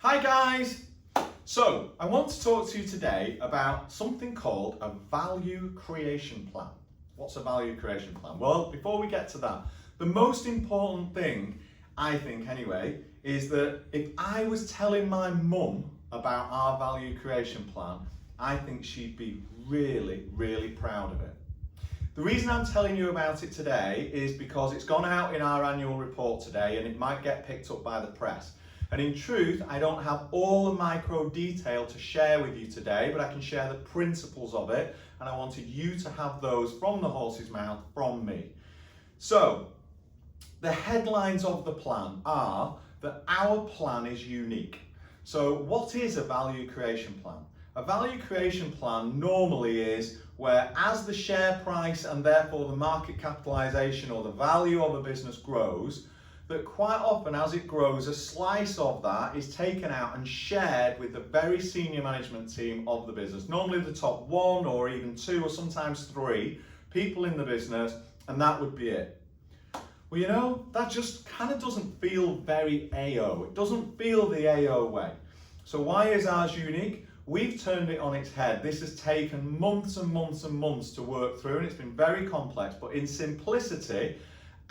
Hi guys! So, I want to talk to you today about something called a value creation plan. What's a value creation plan? Well, before we get to that, the most important thing, I think anyway, is that if I was telling my mum about our value creation plan, I think she'd be really proud of it. The reason I'm telling you about it today is because it's gone out in our annual report today and it might get picked up by the press. And in truth, I don't have all the micro detail to share with you today, but I can share the principles of it, and I wanted you to have those from the horse's mouth from me. So, the headlines of the plan are that our plan is unique. So, what is a value creation plan? A value creation plan normally is where as the share price and therefore the market capitalization or the value of a business grows, that quite often as it grows, a slice of that is taken out and shared with the very senior management team of the business. Normally the top one or even two or sometimes three people in the business, and that would be it. Well, you know, that just kind of doesn't feel very AO. It doesn't feel the AO way. So why is ours unique? We've turned it on its head. This has taken months and months and months to work through, and it's been very complex, but in simplicity,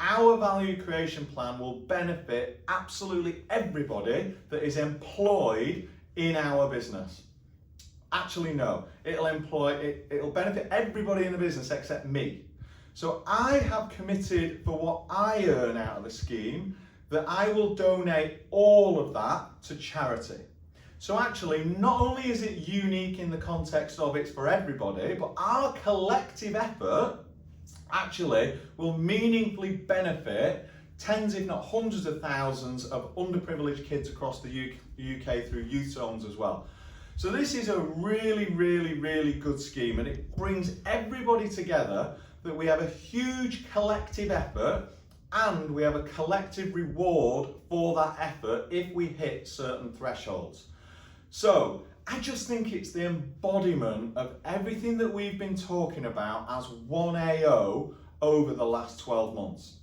our value creation plan will benefit absolutely everybody that is employed in our business. Actually, no, it'll benefit everybody in the business except me. So I have committed for what I earn out of the scheme that I will donate all of that to charity. So actually, not only is it unique in the context of it's for everybody, but our collective effort actually will meaningfully benefit tens if not hundreds of thousands of underprivileged kids across the UK through youth zones as well. So this is a really good scheme, and it brings everybody together that we have a huge collective effort and we have a collective reward for that effort if we hit certain thresholds. So I just think it's the embodiment of everything that we've been talking about as one AO over the last 12 months.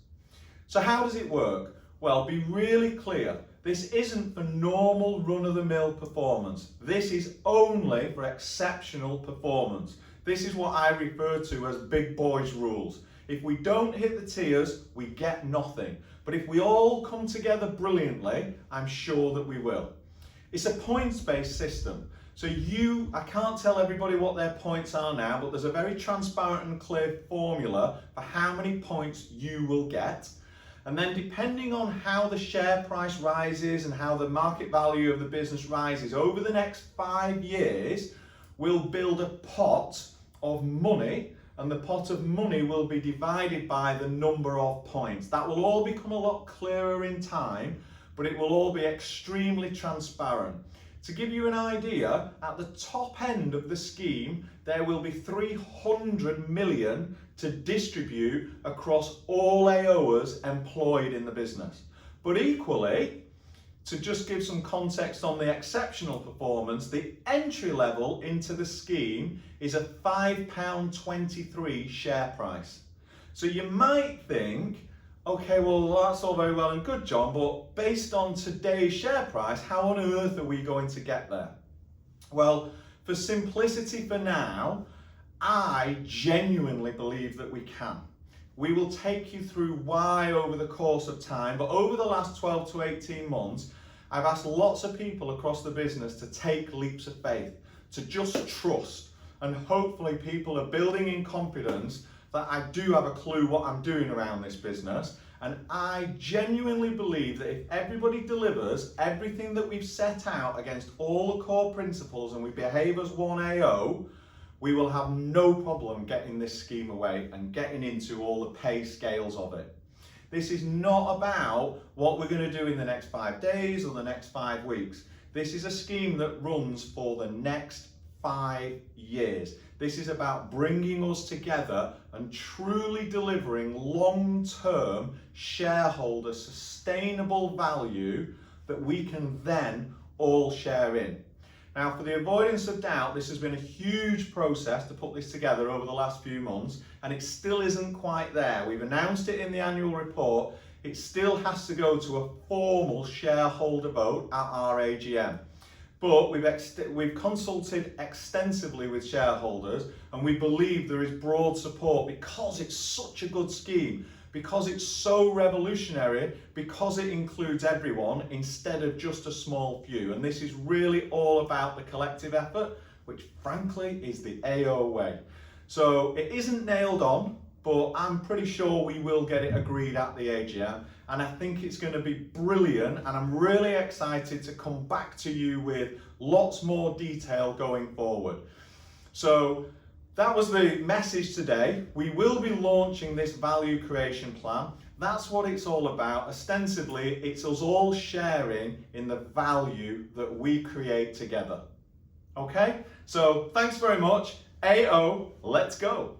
So how does it work? Well, be really clear. This isn't for normal run-of-the-mill performance. This is only for exceptional performance. This is what I refer to as big boys rules. If we don't hit the tiers, we get nothing. But if we all come together brilliantly, I'm sure that we will. It's a points-based system. So I can't tell everybody what their points are now, but there's a very transparent and clear formula for how many points you will get. And then depending on how the share price rises and how the market value of the business rises over the next 5 years, we'll build a pot of money, and the pot of money will be divided by the number of points. That will all become a lot clearer in time, but it will all be extremely transparent. To give you an idea, at the top end of the scheme, there will be 300 million to distribute across all AOers employed in the business. But equally, to just give some context on the exceptional performance, the entry level into the scheme is a £5.23 share price. So you might think, okay, well, that's all very well and good, John, but based on today's share price, how on earth are we going to get there? Well, for simplicity for now, I genuinely believe that we can. We will take you through why over the course of time, but over the last 12 to 18 months, I've asked lots of people across the business to take leaps of faith, to just trust, and hopefully people are building in confidence that I do have a clue what I'm doing around this business, and I genuinely believe that if everybody delivers everything that we've set out against all the core principles and we behave as one AO, we will have no problem getting this scheme away and getting into all the pay scales of it. This is not about what we're going to do in the next 5 days or the next 5 weeks. This is a scheme that runs for the next 5 years. This is about bringing us together and truly delivering long-term shareholder sustainable value that we can then all share in. Now, for the avoidance of doubt, this has been a huge process to put this together over the last few months, and it still isn't quite there. We've announced it in the annual report. it still has to go to a formal shareholder vote at our AGM. But we've consulted extensively with shareholders, and we believe there is broad support because it's such a good scheme, because it's so revolutionary, because it includes everyone instead of just a small few. And this is really all about the collective effort, which frankly is the AO way. So it isn't nailed on, but I'm pretty sure we will get it agreed at the AGM. And I think it's going to be brilliant, and I'm really excited to come back to you with lots more detail going forward. So that was the message today. We will be launching this value creation plan. That's what it's all about. Ostensibly, it's us all sharing in the value that we create together. Okay? So thanks very much. AO, let's go.